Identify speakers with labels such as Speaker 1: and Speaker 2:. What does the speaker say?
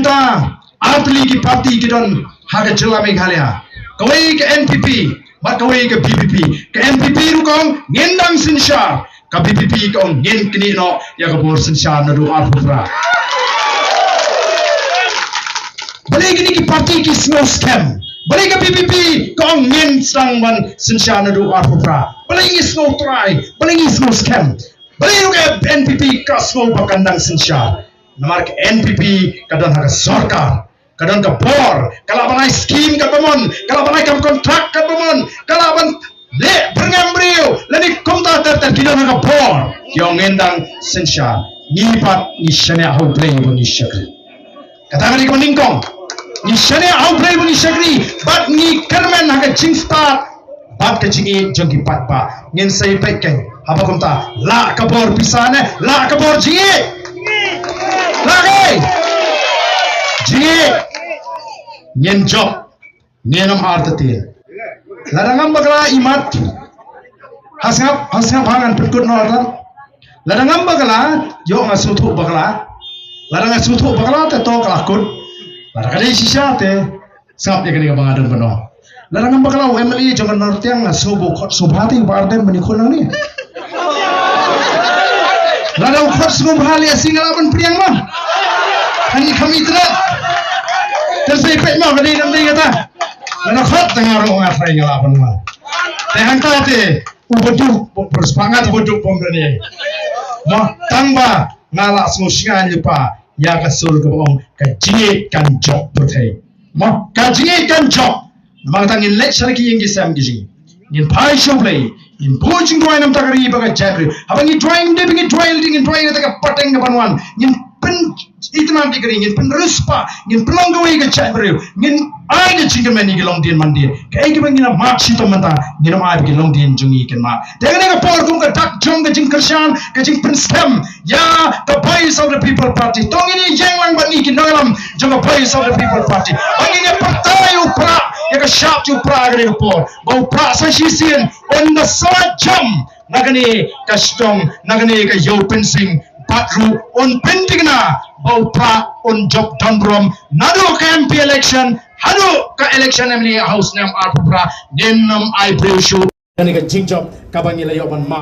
Speaker 1: Kumta atli ki parti ki don haga jela Meghalaya kawai ke NPP mat kawai ke BPP ke NPP ru kong ngendang sinsyar ka BPP kong ngen kini no ya ka bor sinsyar na do arpura balik ini ki parti ki snow scam balik ke BPP kong ngen sang man sinsyar na do arpura balik ini snow try balik ini snow scam balik ke NPP ka snow bakandang sinsyar namar ke NPP kadang haga sarkar kadang ka bor kalaban ay scheme ka pamon kalaban ay kam kontrak ka pamon kalaban le berngambrio lani kumta ter kidon ka bor yung endang sensya nipat ni shania how play mo ni shakri kata ni ko ningkong ni shania how play mo ni shakri but ni kermen haga jingsta bat ka jingi jongi pat pa ngin say pekeng haba kumta la ka bor pisane la ka bor jingi lagi jingi nyen job nyenam artatin ladangam bagala imat hasngap hangan petkut nordan ladangam bagala yo ngasutu bagala ladang ngasutu bagala te to kalakut ladang sisa te sap ya kini bangadon beno ladangam bagala MLA jangan nortiang ngasubu khot subhati barden menikon ni ladang khot subhali asingalaban priang mah kami terat tersay pek mah kadai nanti kata lana khot tengah ro ngatrai ngalapan mah tehan tate ubuduk bersemangat ubuduk pemberani mah tangba ngalak semusingan lupa ya kasul ke bong kajingi kan job berthai mah kajingi kan job mang tangin lecture ki yang gisam gisi in pai shoplay in pojing drawing nam takari baga jakri abangi drawing de bingi drawing ta pateng banwan in pen itna digri ngin pen ruspa ngin pelonggawi ke chabrew ngin ai de chingamen ni gelong din mandir kai ke bangina mak sito manta ngin ma bi gelong din jungi ken ma degane ka por kum ka dak jong ke jing kershan ke jing pen stem ya the voice of the people party tongini jenglang bani ki nolam jong voice of the people party bangine partai upra ya ka sharp tu pra gre por bau pra sa shisien on the side jam nagani ka strong nagani ka yo pensing patru on pentingna baupa on job dondrom nadu ka MP election hadu ka election emni house nam arpura nenam I show ani ka jingjob kabangila yoban ma